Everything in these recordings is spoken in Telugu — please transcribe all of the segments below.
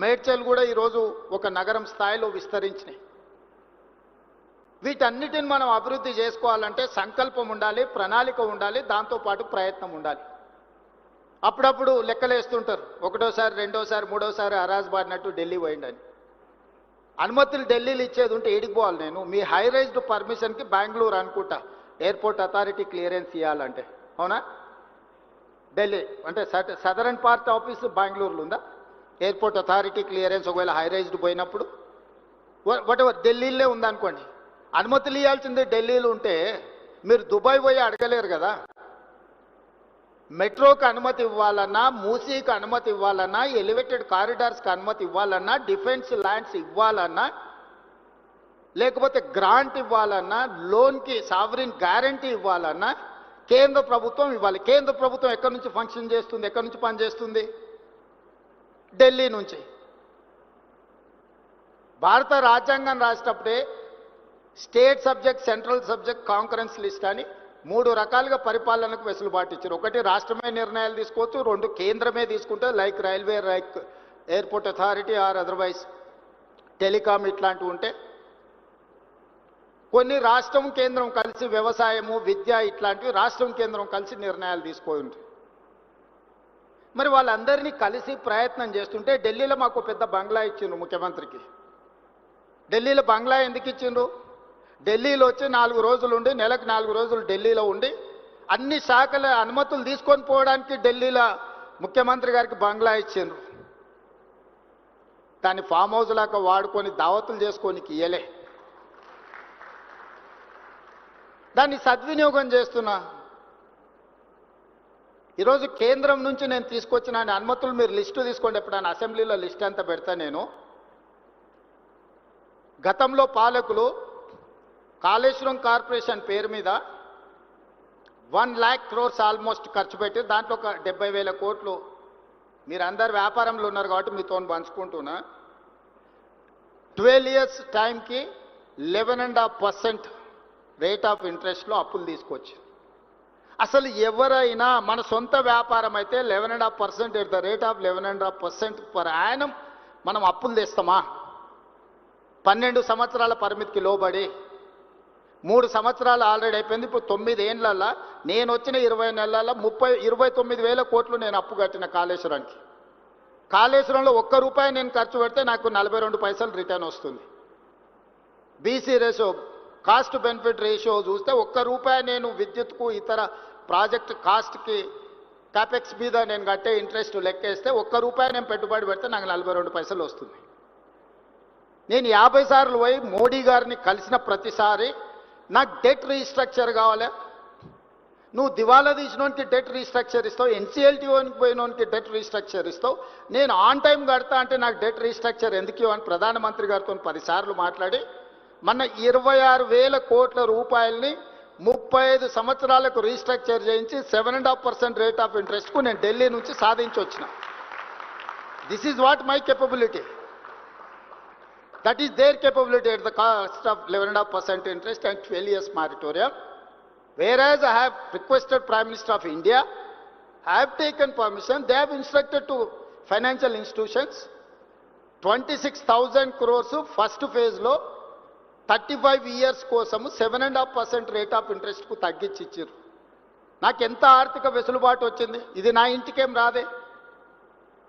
మేడ్చల్ కూడా ఈరోజు ఒక నగరం స్థాయిలో విస్తరించినాయి. వీటన్నిటిని మనం అభివృద్ధి చేసుకోవాలంటే సంకల్పం ఉండాలి, ప్రణాళిక ఉండాలి, దాంతోపాటు ప్రయత్నం ఉండాలి. అప్పుడప్పుడు లెక్కలేస్తుంటారు, ఒకటోసారి రెండోసారి మూడోసారి అరాజ్ బాడినట్టు ఢిల్లీ పోయిండని. అనుమతులు ఢిల్లీలో ఇచ్చేది ఉంటే ఏడికి పోవాలి నేను? మీ హై రైజ్డ్ పర్మిషన్కి బెంగళూరు అనుకుంటా ఎయిర్పోర్ట్ అథారిటీ క్లియరెన్స్ ఇవ్వాలంటే, అవునా? ఢిల్లీ అంటే సదరన్ పార్ట్ ఆఫీస్ బెంగళూరులో ఉందా? ఎయిర్పోర్ట్ అథారిటీ క్లియరెన్స్ ఒకవేళ హై రైజ్డ్ పోయినప్పుడు వాట్ ఎవర్ ఢిల్లీలో ఉందనుకోండి, అనుమతులు ఇవ్వాల్సింది ఢిల్లీలో ఉంటే మీరు దుబాయ్ పోయి అడగలేరు కదా. మెట్రోకి అనుమతి ఇవ్వాలన్నా, మూసీకి అనుమతి ఇవ్వాలన్నా, ఎలివేటెడ్ కారిడార్స్కి అనుమతి ఇవ్వాలన్నా, డిఫెన్స్ ల్యాండ్స్ ఇవ్వాలన్నా, లేకపోతే గ్రాంట్ ఇవ్వాలన్నా, లోన్కి సావరిన్ గ్యారంటీ ఇవ్వాలన్నా కేంద్ర ప్రభుత్వం ఇవ్వాలి. కేంద్ర ప్రభుత్వం ఎక్కడి నుంచి ఫంక్షన్ చేస్తుంది, ఎక్కడి నుంచి పనిచేస్తుంది? ఢిల్లీ నుంచి. భారత రాజ్యాంగం రాసేటప్పుడే state subject, central subject, concurrence list అని 3 రకాలుగా పరిపాలనకు వెసులుబాటు ఇచ్చారు. ఒకటి రాష్ట్రమే నిర్ణయాలు తీసుకోవచ్చు, 2 కేంద్రమే తీసుకుంటే like railway, like airport authority or otherwise telecom ఇట్లాంటివి ఉంటే, కొన్ని రాష్ట్రం కేంద్రం కలిసి వ్యవసాయము, విద్య ఇట్లాంటివి రాష్ట్రం కేంద్రం కలిసి నిర్ణయాలు తీసుకోండి. మరి వాళ్ళందరినీ కలిసి ప్రయత్నం చేస్తుంటే ఢిల్లీలో మాకు పెద్ద బంగ్లా ఇచ్చిండ్రు ముఖ్యమంత్రికి. ఢిల్లీలో బంగ్లా ఎందుకు ఇచ్చిండ్రు? ఢిల్లీలో వచ్చి 4 రోజులు ఉండి, నెలకు 4 రోజులు ఢిల్లీలో ఉండి అన్ని శాఖల అనుమతులు తీసుకొని పోవడానికి ఢిల్లీలో ముఖ్యమంత్రి గారికి బంగ్లా ఇచ్చిండ్రు. దాన్ని ఫామ్ హౌస్ లాగా వాడుకొని దావతులు చేసుకోనికి ఇయ్యలే. దాన్ని సద్వినియోగం చేస్తున్నా. ఈరోజు కేంద్రం నుంచి నేను తీసుకొచ్చిన అనుమతులు మీరు లిస్టు తీసుకోండి. ఎప్పుడైనా అసెంబ్లీలో లిస్ట్ అంతా పెడతా నేను. గతంలో పాలకులు కాళేశ్వరం కార్పొరేషన్ పేరు మీద 1 lakh crores ఆల్మోస్ట్ ఖర్చు పెట్టి దాంట్లో ఒక 70,000 కోట్లు, మీరందరు వ్యాపారంలో ఉన్నారు కాబట్టి మీతో పంచుకుంటున్నా, 12 years టైంకి 11.5% రేట్ ఆఫ్ ఇంట్రెస్ట్లో అప్పులు తీసుకొచ్చి, అసలు ఎవరైనా మన సొంత వ్యాపారం అయితే 11.5% at the rate of 11.5% per annum మనం అప్పులు తెస్తామా? 12 సంవత్సరాల పరిమితికి లోబడి 3 సంవత్సరాలు ఆల్రెడీ అయిపోయింది. ఇప్పుడు 9 ఏళ్ళల్లో నేను వచ్చిన 20 నెలల్లో 29,000 కోట్లు నేను అప్పు కట్టిన కాళేశ్వరానికి. కాళేశ్వరంలో ₹1 నేను ఖర్చు పెడితే నాకు 42 పైసలు రిటర్న్ వస్తుంది. BC ratio, cost benefit ratio చూస్తే ₹1 నేను విద్యుత్కు ఇతర ప్రాజెక్ట్ కాస్ట్కి క్యాపెక్స్ మీద నేను కట్టే ఇంట్రెస్ట్ లెక్కేస్తే ₹1 నేను పెట్టుబడి పెడితే నాకు 42 పైసలు వస్తుంది. నేను 50 సార్లు పోయి మోడీ గారిని కలిసిన ప్రతిసారి నాకు డెట్ రీస్ట్రక్చర్ కావాలి, నువ్వు దివాలా తీసినోనికి డెట్ రీస్ట్రక్చర్ ఇస్తావు, ఎన్సీఎల్టీ పోయినోనికి డెట్ రీస్ట్రక్చర్ ఇస్తావు, నేను ఆన్ టైం కడతా అంటే నాకు డెట్ రీస్ట్రక్చర్ ఎందుకు అని ప్రధానమంత్రి గారితో 10 సార్లు మాట్లాడి మన 26,000 కోట్ల రూపాయలని 35 సంవత్సరాలకు రీస్ట్రక్చర్ చేయించి 7.5% రేట్ ఆఫ్ ఇంట్రెస్ట్కు నేను ఢిల్లీ నుంచి సాధించి వచ్చిన. This is what my capability. That is their capability at the cost of 11.5% interest and 12 years moratorium. Whereas I have requested Prime Minister of India, I have taken permission, they have instructed to financial institutions, 26,000 crores first phase lo 35 years కోసము 7.5% రేట్ ఆఫ్ ఇంట్రెస్ట్కు తగ్గించి ఇచ్చారు. నాకు ఎంత ఆర్థిక వెసులుబాటు వచ్చింది? ఇది నా ఇంటికేం రాదే,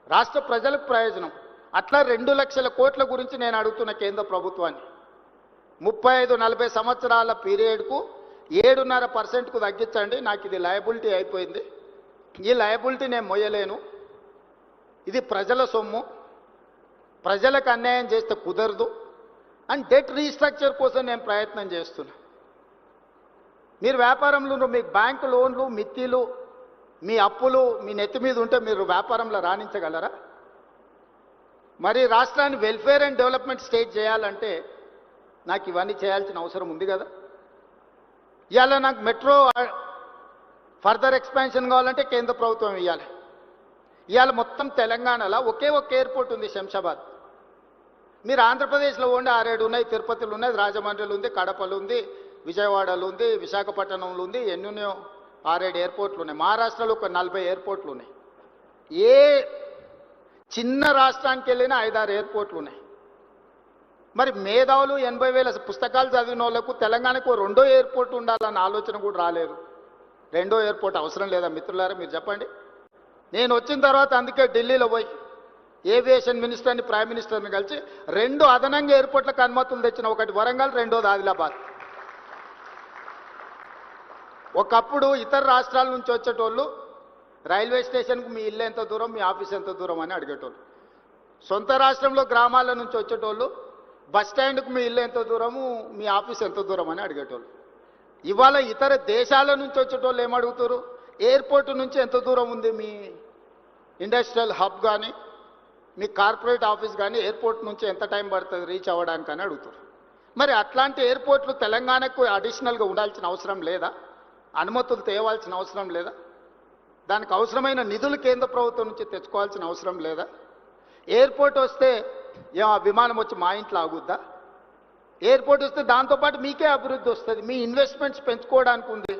రాష్ట్ర ప్రజలకు ప్రయోజనం. అట్లా 2 లక్షల కోట్ల గురించి నేను అడుగుతున్న కేంద్ర ప్రభుత్వాన్ని. 35-40 సంవత్సరాల పీరియడ్కు 7.5%కు తగ్గించండి. నాకు ఇది లయబిలిటీ అయిపోయింది, ఈ లయబిలిటీ నేను మొయ్యలేను, ఇది ప్రజల సొమ్ము, ప్రజలకు అన్యాయం చేస్తే కుదరదు అని డెట్ రీస్ట్రక్చర్ కోసం నేను ప్రయత్నం చేస్తున్నా. మీరు వ్యాపారంలో మీకు బ్యాంకు లోన్లు, మిత్తిలు, మీ అప్పులు మీ నెత్తి మీద ఉంటే మీరు వ్యాపారంలో రాణించగలరా? మరి రాష్ట్రాన్ని వెల్ఫేర్ అండ్ డెవలప్మెంట్ స్టేట్ చేయాలంటే నాకు ఇవన్నీ చేయాల్సిన అవసరం ఉంది కదా. ఇవాళ నాకు మెట్రో ఫర్దర్ ఎక్స్పాన్షన్ కావాలంటే కేంద్ర ప్రభుత్వం ఇవ్వాలి. ఇవాళ మొత్తం తెలంగాణలో ఒకే ఒక ఎయిర్పోర్ట్ ఉంది, శంషాబాద్. మీరు ఆంధ్రప్రదేశ్లో ఉండే 6-7 ఉన్నాయి, తిరుపతిలో ఉన్నది, రాజమండ్రిలో ఉంది, కడపలో ఉంది, విజయవాడలో ఉంది, విశాఖపట్నంలో ఉంది, ఎన్నెన్నో 6-7 ఎయిర్పోర్ట్లు ఉన్నాయి. మహారాష్ట్రలో ఒక 40 ఎయిర్పోర్ట్లు ఉన్నాయి. ఏ చిన్న రాష్ట్రానికి వెళ్ళిన 5-6 ఎయిర్పోర్ట్లు ఉన్నాయి. మరి మేధావులు 80,000 పుస్తకాలు చదివిన వాళ్ళకు తెలంగాణకు రెండో ఎయిర్పోర్ట్ ఉండాలన్న ఆలోచన కూడా రాలేదు. రెండో ఎయిర్పోర్ట్ అవసరం లేదా మిత్రులారా, మీరు చెప్పండి. నేను వచ్చిన తర్వాత అందుకే ఢిల్లీలో పోయి ఏవియేషన్ మినిస్టర్ని, ప్రైమ్ మినిస్టర్ని కలిసి 2 అదనంగా ఎయిర్పోర్ట్లకు అనుమతులు తెచ్చిన. ఒకటి వరంగల్, రెండోది ఆదిలాబాద్. ఒకప్పుడు ఇతర రాష్ట్రాల నుంచి వచ్చేటోళ్ళు రైల్వే స్టేషన్కు మీ ఇల్లు ఎంత దూరం, మీ ఆఫీస్ ఎంత దూరం అని అడిగేటోళ్ళు. సొంత రాష్ట్రంలో గ్రామాల నుంచి వచ్చేటోళ్ళు బస్ స్టాండ్కు మీ ఇల్లు ఎంత దూరము, మీ ఆఫీస్ ఎంత దూరం అని అడిగేటోళ్ళు. ఇవాళ ఇతర దేశాల నుంచి వచ్చేటోళ్ళు ఏమడుగుతారు, ఎయిర్పోర్ట్ నుంచి ఎంత దూరం ఉంది మీ ఇండస్ట్రియల్ హబ్ కానీ, మీ కార్పొరేట్ ఆఫీస్ కానీ ఎయిర్పోర్ట్ నుంచి ఎంత టైం పడుతుంది రీచ్ అవ్వడానికి అని అడుగుతారు. మరి అట్లాంటి ఎయిర్పోర్ట్లు తెలంగాణకు అడిషనల్గా ఉండాల్సిన అవసరం లేదా? అనుమతులు తేవాల్సిన అవసరం లేదా? దానికి అవసరమైన నిధులు కేంద్ర ప్రభుత్వం నుంచి తెచ్చుకోవాల్సిన అవసరం లేదా? ఎయిర్పోర్ట్ వస్తే ఆ విమానం వచ్చి మా ఇంట్లో ఆగుద్దా? ఎయిర్పోర్ట్ వస్తే దాంతోపాటు మీకే అభివృద్ధి వస్తుంది, మీ ఇన్వెస్ట్మెంట్స్ పెంచుకోవడానికి ఉంది.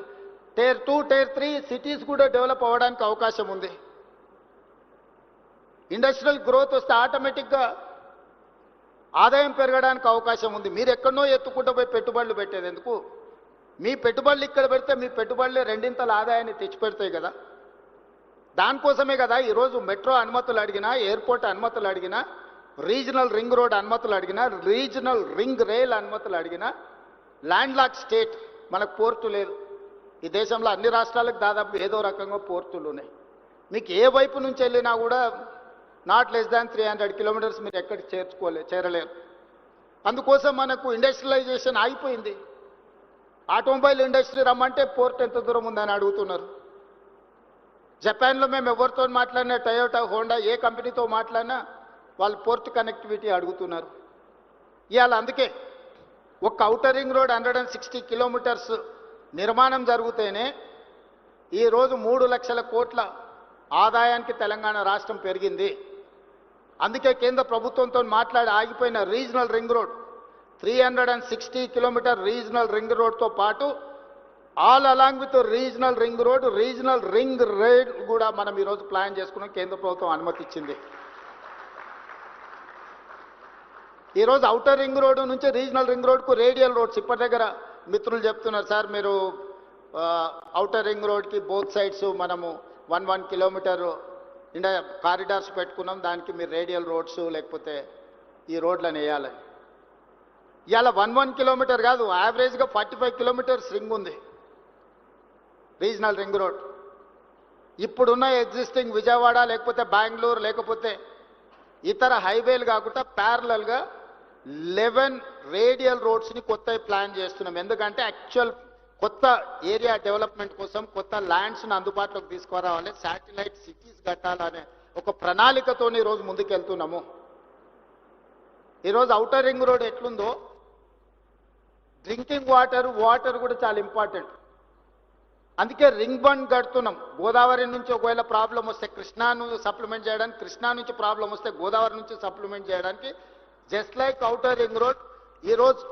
Tier 2, Tier 3 సిటీస్ కూడా డెవలప్ అవ్వడానికి అవకాశం ఉంది. ఇండస్ట్రియల్ గ్రోత్ వస్తే ఆటోమేటిక్గా ఆదాయం పెరగడానికి అవకాశం ఉంది. మీరు ఎక్కడనో ఎత్తుకుంటూ పోయి పెట్టుబడులు పెట్టేది ఎందుకు? మీ పెట్టుబడులు ఇక్కడ పెడితే మీ పెట్టుబడులే రెండింతల ఆదాయాన్ని తెచ్చిపెడతాయి కదా. దానికోసమే కదా ఈరోజు మెట్రో అనుమతులు అడిగినా, ఎయిర్పోర్ట్ అనుమతులు అడిగినా, రీజనల్ రింగ్ రోడ్ అనుమతులు అడిగినా, రీజనల్ రింగ్ రైల్ అనుమతులు అడిగినా. ల్యాండ్ లాక్ స్టేట్, మనకు పోర్టు లేదు. ఈ దేశంలో అన్ని రాష్ట్రాలకు దాదాపు ఏదో రకంగా పోర్టులు ఉన్నాయి. మీకు ఏ వైపు నుంచి వెళ్ళినా కూడా నాట్ లెస్ దాన్ 300 కిలోమీటర్స్ మీరు ఎక్కడికి చేరలేరు. అందుకోసం మనకు ఇండస్ట్రియలైజేషన్ ఆగిపోయింది. ఆటోమొబైల్ ఇండస్ట్రీ రమ్మంటే పోర్ట్ ఎంత దూరం ఉందని అడుగుతున్నారు. జపాన్లో మేము ఎవరితో మాట్లాడినా, టయోటా, హోండా, ఏ కంపెనీతో మాట్లాడినా వాళ్ళు పోర్ట్ కనెక్టివిటీ అడుగుతున్నారు. ఇవాళ అందుకే ఒక ఔటర్ రింగ్ రోడ్ 160 కిలోమీటర్స్ నిర్మాణం జరిగితేనే ఈరోజు 3 లక్షల కోట్ల ఆదాయానికి తెలంగాణ రాష్ట్రం పెరిగింది. అందుకే కేంద్ర ప్రభుత్వంతో మాట్లాడి ఆగిపోయిన regional ring road 360 kilometre regional ring రోడ్తో పాటు all along with regional ring road, regional ring rail కూడా మనం ఈరోజు ప్లాన్ చేసుకున్నాం. కేంద్ర ప్రభుత్వం అనుమతి ఇచ్చింది. ఈరోజు ఔటర్ రింగ్ రోడ్ నుంచి రీజనల్ రింగ్ రోడ్కు రేడియల్ రోడ్స్ ఇప్పటి దగ్గర మిత్రులు చెప్తున్నారు, సార్ మీరు ఔటర్ రింగ్ రోడ్కి బోత్ సైడ్స్ మనము 1 కిలోమీటర్ కారిడార్స్ పెట్టుకున్నాం, దానికి మీరు రేడియల్ రోడ్స్ లేకపోతే ఈ రోడ్లను వేయాలని. ఇవాళ 1 కిలోమీటర్ కాదు, యావరేజ్గా 45 కిలోమీటర్స్ రింగ్ ఉంది రీజనల్ రింగ్ రోడ్. ఇప్పుడున్న ఎగ్జిస్టింగ్ విజయవాడ లేకపోతే బెంగళూరు లేకపోతే ఇతర హైవేలు కాకుండా ప్యారలల్గా 11 రేడియల్ రోడ్స్ని కొత్తవి ప్లాన్ చేస్తున్నాం. ఎందుకంటే యాక్చువల్ కొత్త ఏరియా డెవలప్మెంట్ కోసం కొత్త ల్యాండ్స్ని అందుబాటులోకి తీసుకురావాలి, శాటిలైట్ సిటీస్ కట్టాలనే ఒక ప్రణాళికతో ఈరోజు ముందుకెళ్తున్నాము. ఈరోజు ఔటర్ రింగ్ రోడ్ ఎట్లుందో డ్రింకింగ్ వాటర్ కూడా చాలా ఇంపార్టెంట్. అందుకే రింగ్ బండ్ కడుతున్నాం. గోదావరి నుంచి ఒకవేళ ప్రాబ్లం వస్తే కృష్ణాను సప్లిమెంట్ చేయడానికి, కృష్ణా నుంచి ప్రాబ్లం వస్తే గోదావరి నుంచి సప్లిమెంట్ చేయడానికి, just like outer ring road ఈరోజు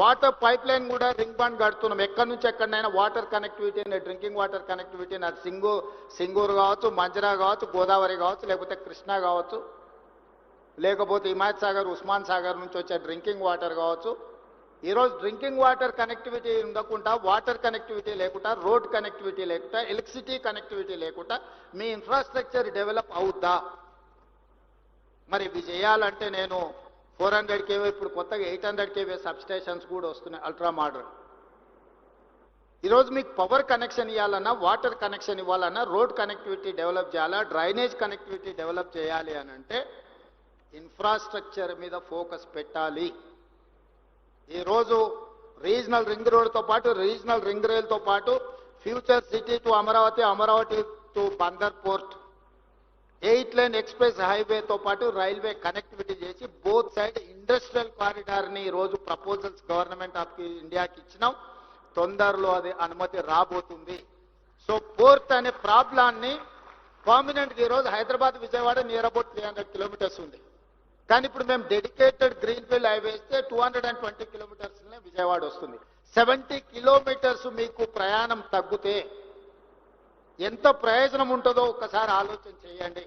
వాటర్ పైప్ లైన్ కూడా రింగ్ బండ్ కడుతున్నాం. ఎక్కడి నుంచి ఎక్కడైనా వాటర్ కనెక్టివిటీని, డ్రింకింగ్ వాటర్ కనెక్టివిటీని, అది సింగూరు కావచ్చు, మంజరా కావచ్చు, గోదావరి కావచ్చు, లేకపోతే కృష్ణా కావచ్చు, లేకపోతే హిమాయత్ సాగర్, ఉస్మాన్ సాగర్ నుంచి వచ్చే డ్రింకింగ్ వాటర్ కావచ్చు. ఈరోజు డ్రింకింగ్ వాటర్ కనెక్టివిటీ ఉండకుండా, వాటర్ కనెక్టివిటీ లేకుండా, రోడ్ కనెక్టివిటీ లేకుండా, ఎలక్ట్రిసిటీ కనెక్టివిటీ లేకుండా మీ ఇన్ఫ్రాస్ట్రక్చర్ డెవలప్ అవుద్దా? మరి ఇవి చేయాలంటే నేను 400 kV, ఇప్పుడు కొత్తగా 800 kV సబ్స్టేషన్స్ కూడా వస్తున్నాయి అల్ట్రా మోడర్న్. ఈరోజు మీకు పవర్ కనెక్షన్ ఇవ్వాలన్నా, వాటర్ కనెక్షన్ ఇవ్వాలన్నా, రోడ్ కనెక్టివిటీ డెవలప్ చేయాలా, డ్రైనేజ్ కనెక్టివిటీ డెవలప్ చేయాలి అని అంటే ఇన్ఫ్రాస్ట్రక్చర్ మీద ఫోకస్ పెట్టాలి. ఈరోజు రీజనల్ రింగ్ రోడ్తో పాటు, రీజనల్ రింగ్ రైల్తో పాటు future city to Amaravati, Amaravati to Bandar port, 8 line express హైవేతో పాటు రైల్వే కనెక్టివిటీ చేసి బోత్ సైడ్ ఇండస్ట్రియల్ కారిడార్ని ఈరోజు ప్రపోజల్స్ గవర్నమెంట్ ఆఫ్ ఇండియాకి ఇచ్చినాం. తొందరలో అది అనుమతి రాబోతుంది. సో పోర్ట్ అనే ప్రాబ్లాన్ని పర్మనెంట్గా ఈరోజు Hyderabad Vijayawada near about 300 kilometres ఉంది. కానీ ఇప్పుడు మేము డెడికేటెడ్ గ్రీన్ ఫీల్డ్ హైవే ఇస్తే 220 కిలోమీటర్స్నే విజయవాడ వస్తుంది. 70 కిలోమీటర్స్ మీకు ప్రయాణం తగ్గితే ఎంత ప్రయోజనం ఉంటుందో ఒక్కసారి ఆలోచన చేయండి.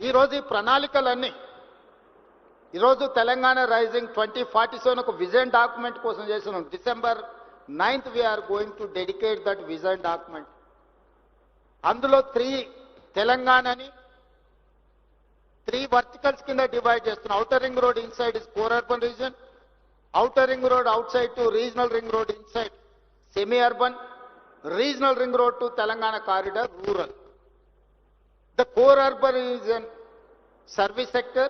ఈరోజు ఈ ప్రణాళికలన్నీ ఈరోజు తెలంగాణ రైజింగ్ 2047 ఒక విజన్ డాక్యుమెంట్ కోసం చేస్తున్నాం. December 9th we are going to dedicate that vision document. అందులో తెలంగాణని 3 వర్టికల్స్ కింద డివైడ్ చేస్తున్నాం. Outer ring road inside is core urban region, outer ring road outside to regional ring road inside semi urban, regional ring road to Telangana corridor rural. The core urban region service sector,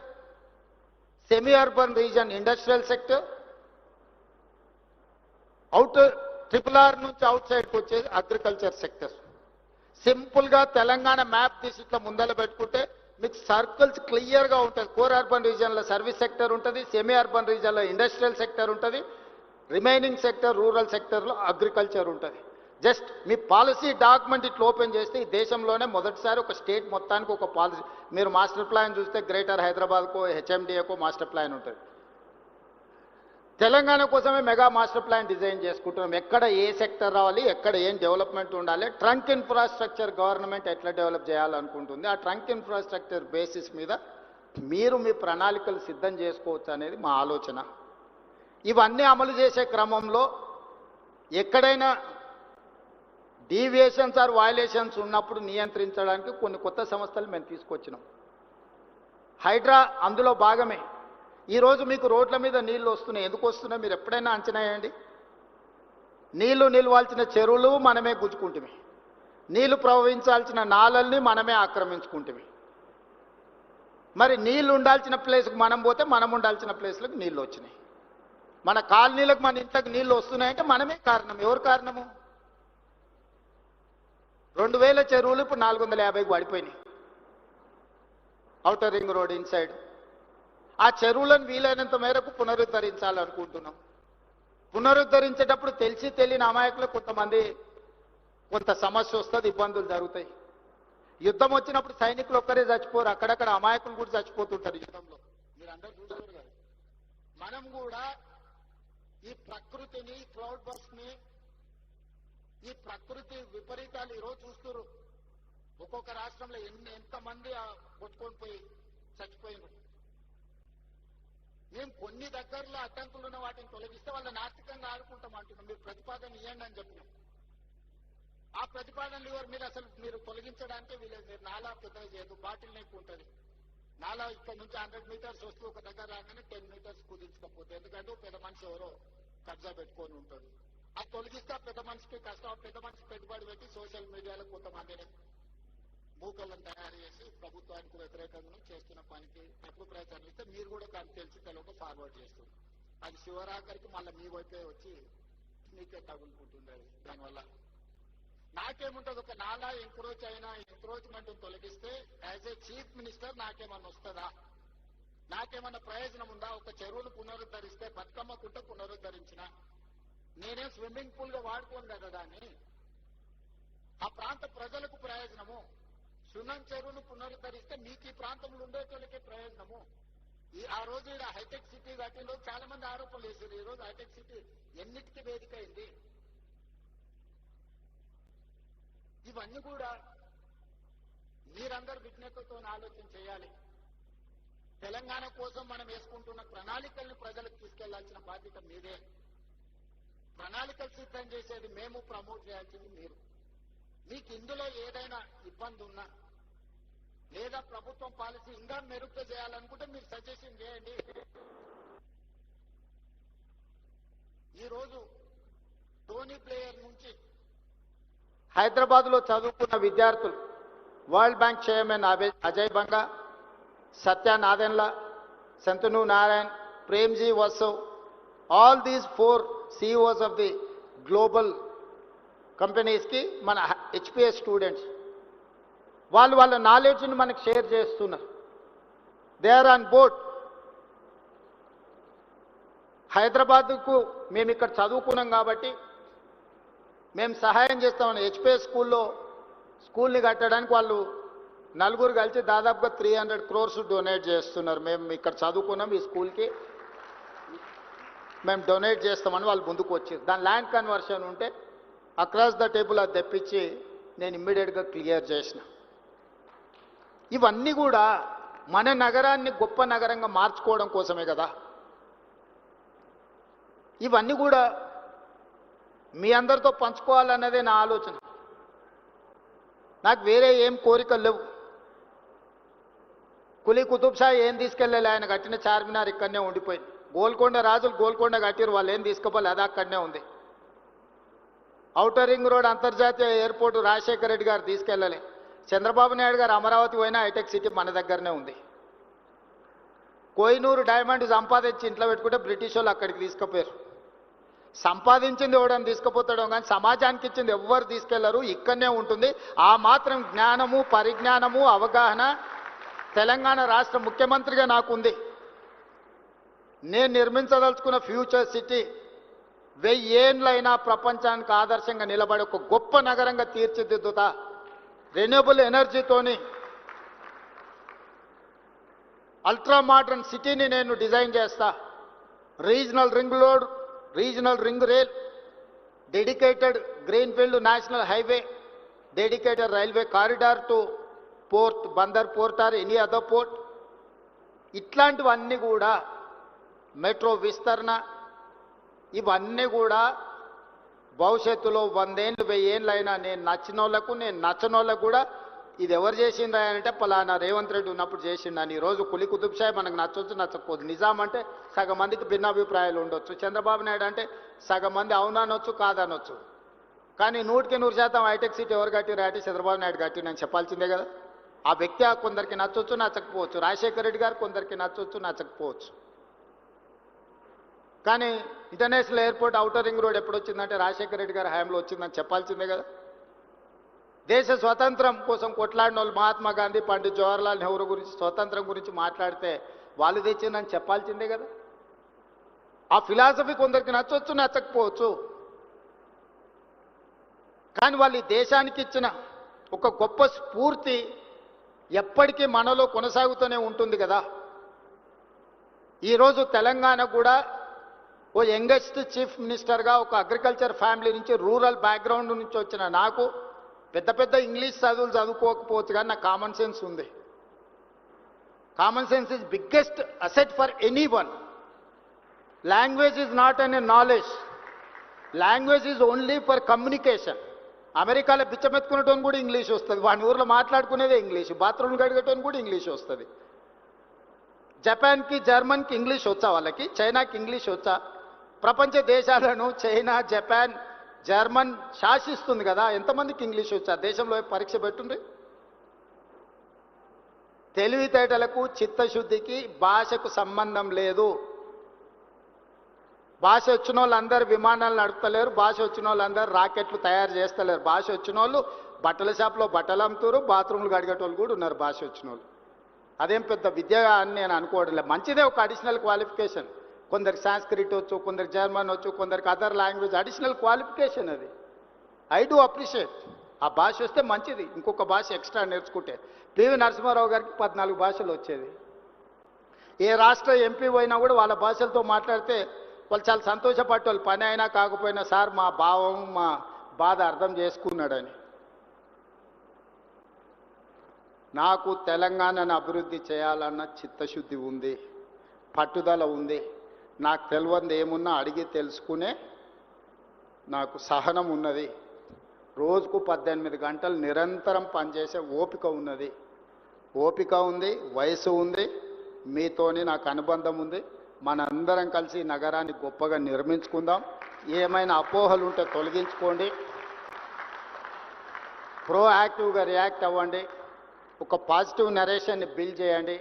semi-urban region industrial sector, outer RRR నుంచి అవుట్ సైడ్కి వచ్చేది అగ్రికల్చర్ సెక్టర్. సింపుల్గా తెలంగాణ మ్యాప్ తీసి ఇట్లా ముందర పెట్టుకుంటే మీకు సర్కిల్స్ క్లియర్గా ఉంటుంది. కోర్ అర్బన్ రీజన్లో సర్వీస్ సెక్టర్ ఉంటుంది, సెమీ అర్బన్ రీజన్లో ఇండస్ట్రియల్ సెక్టర్ ఉంటుంది, రిమైనింగ్ సెక్టర్ రూరల్ సెక్టర్లో అగ్రికల్చర్ ఉంటుంది. జస్ట్ మీ పాలసీ డాక్యుమెంట్ ఇట్లా ఓపెన్ చేస్తే ఈ దేశంలోనే మొదటిసారి ఒక స్టేట్ మొత్తానికి ఒక పాలసీ. మీరు మాస్టర్ ప్లాన్ చూస్తే గ్రేటర్ హైదరాబాద్కో హెచ్ఎండిఏకో మాస్టర్ ప్లాన్ ఉంటుంది. తెలంగాణ కోసమే మెగా మాస్టర్ ప్లాన్ డిజైన్ చేసుకుంటున్నాం. ఎక్కడ ఏ సెక్టర్ రావాలి, ఎక్కడ ఏం డెవలప్మెంట్ ఉండాలి, ట్రంక్ ఇన్ఫ్రాస్ట్రక్చర్ గవర్నమెంట్ ఎట్లా డెవలప్ చేయాలనుకుంటుంది, ఆ ట్రంక్ ఇన్ఫ్రాస్ట్రక్చర్ బేసిస్ మీద మీరు మీ ప్రణాళికలు సిద్ధం చేసుకోవచ్చు అనేది మా ఆలోచన. ఇవన్నీ అమలు చేసే క్రమంలో ఎక్కడైనా డీవియేషన్స్ ఆర్ వయలేషన్స్ ఉన్నప్పుడు నియంత్రించడానికి కొన్ని కొత్త సంస్థలు మేము తీసుకొచ్చినాం. హైడ్రా అందులో భాగమే. ఈరోజు మీకు రోడ్ల మీద నీళ్లు వస్తున్నాయి. ఎందుకు వస్తున్నాయి మీరు ఎప్పుడైనా అంచనా వేయండి. నీళ్లు నిలవాల్సిన చెరువులు మనమే గుంజుకుంటుమి, నీళ్లు ప్రవహించాల్సిన నాలల్ని మనమే ఆక్రమించుకుంటుమి. మరి నీళ్లు ఉండాల్సిన ప్లేస్కి మనం పోతే మనం ఉండాల్సిన ప్లేస్లకు నీళ్లు వచ్చినాయి. మన కాలనీలకు మన ఇంట్లోకి నీళ్లు వస్తున్నాయంటే మనమే కారణం. ఎవరు కారణము? 2000 చెరువులు ఇప్పుడు 450కి పడిపోయినాయి ఔటర్ రింగ్ రోడ్ ఇన్సైడ్. ఆ చెరువులను వీలైనంత మేరకు పునరుద్ధరించాలనుకుంటున్నాం. పునరుద్ధరించేటప్పుడు తెలిసి తెలియని అమాయకులు కొంత సమస్య వస్తుంది, ఇబ్బందులు జరుగుతాయి. యుద్ధం వచ్చినప్పుడు సైనికులు ఒక్కరే చచ్చిపోరు, అక్కడక్కడ అమాయకులు కూడా చచ్చిపోతుంటారు యుద్ధంలో. మీరు అందరూ చూసారు కదా. మనం కూడా ఈ ప్రకృతిని, క్లౌడ్ బర్స్ట్ని, ఈ ప్రకృతి విపరీతాలు ఈరోజు చూస్తున్నారు. ఒక్కొక్క రాష్ట్రంలో ఎంతమంది కొట్టుకొని పోయి చచ్చిపోయినారు. మేము కొన్ని దగ్గరలో అడ్డంకులు ఉన్న వాటిని తొలగిస్తే వాళ్ళని ఆర్థికంగా ఆడుకుంటాం అంటున్నాం. మీరు ప్రతిపాదన ఇవ్వండి అని చెప్పినాం. ఆ ప్రతిపాదనలు ఎవరు మీరు తొలగించడానికి వీలేదు. మీరు నాలా పెద్దగా చేయదు, బాటిల్ నెక్ ఉంటుంది. నాలా ఇక్కడ నుంచి 100 మీటర్స్ వస్తూ ఒక దగ్గర రాగానే 10 మీటర్స్ కుదించకపోతే, ఎందుకంటే పెద్ద మనిషి ఎవరో కబ్జా పెట్టుకొని ఉంటుంది. అది తొలగిస్తే పెద్ద మనిషికి కష్టం. పెద్ద మనిషి పెట్టుబడి పెట్టి సోషల్ మీడియాలో కొంతమందిని మూకలను తయారు చేసి ప్రభుత్వానికి వ్యతిరేకంగా చేస్తున్న పనికి తప్పుడు ప్రయత్నం ఇస్తే మీరు కూడా తెలిసి తెలియక ఫార్వర్డ్ చేస్తుంది. అది శివరాకరికి మళ్ళీ మీ వైపే వచ్చి మీకే తగులుకుంటుంది. అది దానివల్ల నాకేముంటుంది, ఒక నాలా ఎంక్రోచ్ అయినా ఎంక్రోచ్మెంట్ తొలగిస్తే యాజ్ ఏ చీఫ్ మినిస్టర్ నాకేమన్నా వస్తుందా, నాకేమన్నా ప్రయోజనం ఉందా? ఒక చెరువును పునరుద్ధరిస్తే బతుకమ్మకుంటే పునరుద్ధరించిన నేనేం స్విమ్మింగ్ పూల్ గా వాడుకోను కదా దాన్ని. ఆ ప్రాంత ప్రజలకు ప్రయోజనము. సున్నం చెరువును పునరుద్ధరిస్తే మీకు ఈ ప్రాంతంలో ఉండేటోళ్ళకే ప్రయోజనము. ఆ రోజు ఇక్కడ హైటెక్ సిటీ కట్టిన రోజు చాలా మంది ఆరోపణలు వేసారు. ఈ రోజు హైటెక్ సిటీ ఎన్నిటికీ వేదిక అయింది. ఇవన్నీ కూడా మీరందరూ విజ్ఞతతో ఆలోచన చేయాలి. తెలంగాణ కోసం మనం వేసుకుంటున్న ప్రణాళికల్ని ప్రజలకు తీసుకెళ్లాల్సిన బాధ్యత మీదే. ప్రణాళికలు సిద్ధం చేసేది మేము, ప్రమోట్ చేయాల్సింది మీరు. మీకు ఇందులో ఏదైనా ఇబ్బంది ఉన్నా లేదా ప్రభుత్వం పాలసీ ఇంకా మెరుగ్గా చేయాలనుకుంటే మీరు సజెషన్ చేయండి. ఈరోజు టోనీ ప్లేయర్ నుంచి హైదరాబాద్లో చదువుకున్న విద్యార్థులు, world bank chairman Ajay Banga, Satya Nadella, Shantanu Narayen, Premji వసవ్, all these 4 CEOs of the global companies ki మన HPS స్టూడెంట్స్ వాళ్ళ నాలెడ్జ్ని మనకు షేర్ చేస్తున్నారు. They are on board. హైదరాబాద్కు మేము ఇక్కడ చదువుకున్నాం కాబట్టి మేము సహాయం చేస్తామని HPS స్కూల్ని కట్టడానికి వాళ్ళు నలుగురు కలిసి దాదాపుగా 300 crores డొనేట్ చేస్తున్నారు. మేము ఇక్కడ చదువుకున్నాం, ఈ స్కూల్కి మేము డొనేట్ చేస్తామని వాళ్ళు ముందుకు వచ్చారు. దాని ల్యాండ్ కన్వర్షన్ ఉంటే అక్రాస్ ద టేబుల్ అది తెప్పించి నేను ఇమ్మీడియట్గా క్లియర్ చేసిన. ఇవన్నీ కూడా మన నగరాన్ని గొప్ప నగరంగా మార్చుకోవడం కోసమే కదా. ఇవన్నీ కూడా మీ అందరితో పంచుకోవాలన్నదే నా ఆలోచన. నాకు వేరే ఏం కోరికలు లేవు. కులీ కుతుబ్ షా ఏం తీసుకెళ్ళాలి, ఆయన కట్టిన చార్మినార్ ఇక్కడనే ఉండిపోయింది. గోల్కొండ రాజులు గోల్కొండ కట్టిరు, వాళ్ళు ఏం తీసుకోవాలి, అది అక్కడనే ఉంది. ఔటర్ రింగ్ రోడ్ అంతర్జాతీయ ఎయిర్పోర్టు రాజశేఖర రెడ్డి గారు తీసుకెళ్ళలే. చంద్రబాబు నాయుడు గారు అమరావతి పోయినా హైటెక్ సిటీ మన దగ్గరనే ఉంది. కోహినూరు డైమండ్ సంపాదించి ఇంట్లో పెట్టుకుంటే బ్రిటిష్ వాళ్ళు అక్కడికి తీసుకుపోయారు. సంపాదించింది ఎవడని తీసుకుపోతాడో కానీ సమాజానికి ఇచ్చింది ఎవ్వరు తీసుకెళ్లరు, ఇక్కడనే ఉంటుంది. ఆ మాత్రం జ్ఞానము, పరిజ్ఞానము, అవగాహన తెలంగాణ రాష్ట్ర ముఖ్యమంత్రిగా నాకుంది. నేను నిర్మించదలుచుకున్న ఫ్యూచర్ సిటీ 1000 ఏళ్ళైనా ప్రపంచానికి ఆదర్శంగా నిలబడే ఒక గొప్ప నగరంగా తీర్చిదిద్దుతా. రెన్యూబుల్ ఎనర్జీతోని అల్ట్రా మోడర్న్ సిటీని నేను డిజైన్ చేస్తా. Regional ring road, regional ring rail, dedicated greenfield national highway, dedicated railway corridor to port, Bandar port or any other port. ఇట్లాంటివన్నీ కూడా మెట్రో విస్తరణ, ఇవన్నీ కూడా భవిష్యత్తులో 100 ఏళ్ళు 1000 ఏళ్ళు అయినా నేను నచ్చిన వాళ్ళకు, నేను నచ్చని వాళ్ళకు కూడా ఇది ఎవరు చేసిండ్రా అంటే పలానా రేవంత్ రెడ్డి ఉన్నప్పుడు చేసిండని. ఈరోజు కులీ కుతుబ్ షా మనకు నచ్చొచ్చు నచ్చకపోదు. నిజాం అంటే సగం మందికి భిన్నాభిప్రాయాలు ఉండొచ్చు. చంద్రబాబు నాయుడు అంటే సగం మంది అవుననొచ్చు కాదనొచ్చు. కానీ 100% హైటెక్ సిటీ ఎవరు కట్టిరా అంటే చంద్రబాబు నాయుడు కట్టిండని చెప్పాల్సిందే కదా. ఆ వ్యక్తి కొందరికి నచ్చొచ్చు నచ్చకపోవచ్చు. రాజశేఖర రెడ్డి గారు కొందరికి నచ్చొచ్చు నచ్చకపోవచ్చు. కానీ international airport outer ring road ఎప్పుడు వచ్చిందంటే రాజశేఖర రెడ్డి గారి హయాంలో వచ్చిందని చెప్పాల్సిందే కదా. దేశ స్వతంత్రం కోసం కొట్లాడిన వాళ్ళు మహాత్మా గాంధీ, పండిత్ జవహర్లాల్ నెహ్రూ గురించి, స్వతంత్రం గురించి మాట్లాడితే వాళ్ళు తెచ్చిందని చెప్పాల్సిందే కదా. ఆ ఫిలాసఫీ కొందరికి నచ్చొచ్చు నచ్చకపోవచ్చు. కానీ వాళ్ళు ఈ దేశానికి ఇచ్చిన ఒక గొప్ప స్ఫూర్తి ఎప్పటికీ మనలో కొనసాగుతూనే ఉంటుంది కదా. ఈరోజు తెలంగాణ కూడా ఓ యంగెస్ట్ చీఫ్ మినిస్టర్గా ఒక అగ్రికల్చర్ ఫ్యామిలీ నుంచి, రూరల్ బ్యాక్గ్రౌండ్ నుంచి వచ్చిన నాకు పెద్ద పెద్ద ఇంగ్లీష్ చదువులు చదువుకోకపోవచ్చు కానీ నాకు కామన్ సెన్స్ ఉంది. Common sense is biggest asset for any one. Language is not an a knowledge, language is only for communication. అమెరికాలో బిచ్చమెత్తుకునేటోని కూడా ఇంగ్లీష్ వస్తుంది, వాని ఊర్లో మాట్లాడుకునేదే ఇంగ్లీష్, బాత్రూమ్ కడిగేటోని కూడా ఇంగ్లీష్ వస్తుంది. జపాన్కి జర్మన్కి ఇంగ్లీష్ వచ్చా, వాళ్ళకి చైనాకి ఇంగ్లీష్ వచ్చా? ప్రపంచ దేశాలను చైనా, జపాన్, జర్మన్ శాసిస్తుంది కదా. ఎంతమందికి ఇంగ్లీష్ వచ్చా? దేశంలో పరీక్ష పెట్టుండ్రి. తెలివితేటలకు, చిత్తశుద్ధికి భాషకు సంబంధం లేదు. భాష వచ్చిన వాళ్ళందరూ విమానాలు నడుపుతలేరు, భాష వచ్చిన వాళ్ళందరూ రాకెట్లు తయారు చేస్తలేరు. భాష వచ్చిన వాళ్ళు బట్టల షాప్లో బట్టలు అమ్ముతారు, బాత్రూమ్లు కడిగేటోళ్ళు కూడా ఉన్నారు భాష వచ్చిన వాళ్ళు. అదేం పెద్ద విద్య అని నేను అనుకోవడం లేదు. మంచిదే ఒక అడిషనల్ క్వాలిఫికేషన్. కొందరికి సాంస్క్రిట్ వచ్చు, కొందరికి జర్మన్ వచ్చు, కొందరికి అదర్ లాంగ్వేజ్, అడిషనల్ క్వాలిఫికేషన్ అది. I do appreciate. ఆ భాష వస్తే మంచిది, ఇంకొక భాష ఎక్స్ట్రా నేర్చుకుంటే. పివి నరసింహారావు గారికి 14 భాషలు వచ్చేది. ఏ రాష్ట్ర ఎంపీ పోయినా కూడా వాళ్ళ భాషలతో మాట్లాడితే వాళ్ళు చాలా సంతోషపడేవాళ్ళు. పని అయినా కాకపోయినా సార్ మా భావం, మా బాధ అర్థం చేసుకున్నాడని. నాకు తెలంగాణను అభివృద్ధి చేయాలన్న చిత్తశుద్ధి ఉంది, పట్టుదల ఉంది. నాకు తెలియంది ఏమున్నా అడిగి తెలుసుకునే నాకు సహనం ఉన్నది. రోజుకు 18 గంటలు నిరంతరం పనిచేసే ఓపిక ఉన్నది. ఓపిక ఉంది, వయసు ఉంది, మీతోని నాకు అనుబంధం ఉంది. మనందరం కలిసి నగరాన్ని గొప్పగా నిర్మించుకుందాం. ఏమైనా అపోహలు ఉంటే తొలగించుకోండి, ప్రోయాక్టివ్గా రియాక్ట్ అవ్వండి, ఒక పాజిటివ్ నరేషన్ని బిల్డ్ చేయండి.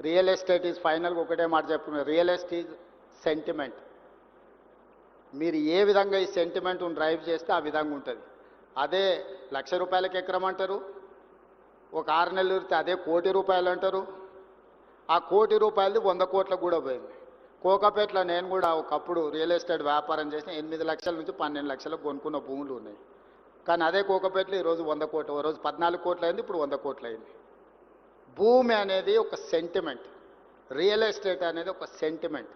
రియల్ ఎస్టేట్ ఈజ్ ఫైనల్గా ఒకటే మాట చెప్పుకున్నారు, రియల్ ఎస్టేట్ ఈజ్ సెంటిమెంట్. మీరు ఏ విధంగా ఈ సెంటిమెంట్ను డ్రైవ్ చేస్తే ఆ విధంగా ఉంటుంది. అదే ₹1,00,000 ఎకరం అంటారు, ఒక 6 నెలలు ఉరితే అదే ₹1,00,00,000 అంటారు. ఆ ₹1,00,00,000 100 కోట్లకు కూడా పోయింది. కోకాపేటలో నేను కూడా ఒకప్పుడు రియల్ ఎస్టేట్ వ్యాపారం చేసిన 8 లక్షల నుంచి 12 లక్షలకు కొనుక్కున్న భూములు ఉన్నాయి. కానీ అదే కోకాపేటలో ఈరోజు 100 కోట్లు, ఓ రోజు 14 కోట్లు అయింది, ఇప్పుడు 100 కోట్లు అయింది. భూమి అనేది ఒక సెంటిమెంట్, రియల్ ఎస్టేట్ అనేది ఒక సెంటిమెంట్.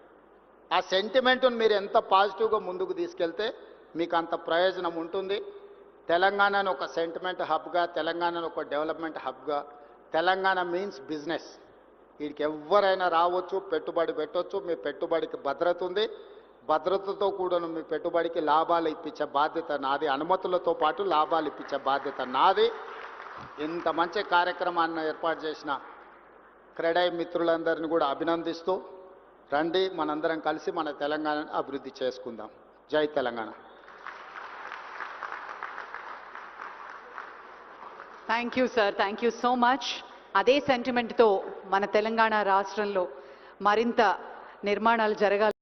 ఆ సెంటిమెంట్ను మీరు ఎంత పాజిటివ్గా ముందుకు తీసుకెళ్తే మీకు అంత ప్రయోజనం ఉంటుంది. తెలంగాణను ఒక సెంటిమెంట్ హబ్గా, తెలంగాణను ఒక డెవలప్మెంట్ హబ్గా తెలంగాణ మీన్స్ బిజినెస్. వీడికి ఎవరైనా రావచ్చు, పెట్టుబడి పెట్టవచ్చు. మీ పెట్టుబడికి భద్రత ఉంది. భద్రతతో కూడా మీ పెట్టుబడికి లాభాలు ఇప్పించే బాధ్యత నాది. అనుమతులతో పాటు లాభాలు ఇప్పించే బాధ్యత నాది. ఇంత మంచి కార్యక్రమాన్ని ఏర్పాటు చేసిన క్రెడై మిత్రులందరినీ కూడా అభినందిస్తూ రండి, మనందరం కలిసి మన తెలంగాణను అభివృద్ధి చేసుకుందాం. జై Telangana. Thank you sir, thank you so much. అదే సెంటిమెంట్తో మన తెలంగాణ రాష్ట్రంలో మరింత నిర్మాణాలు జరగాలి.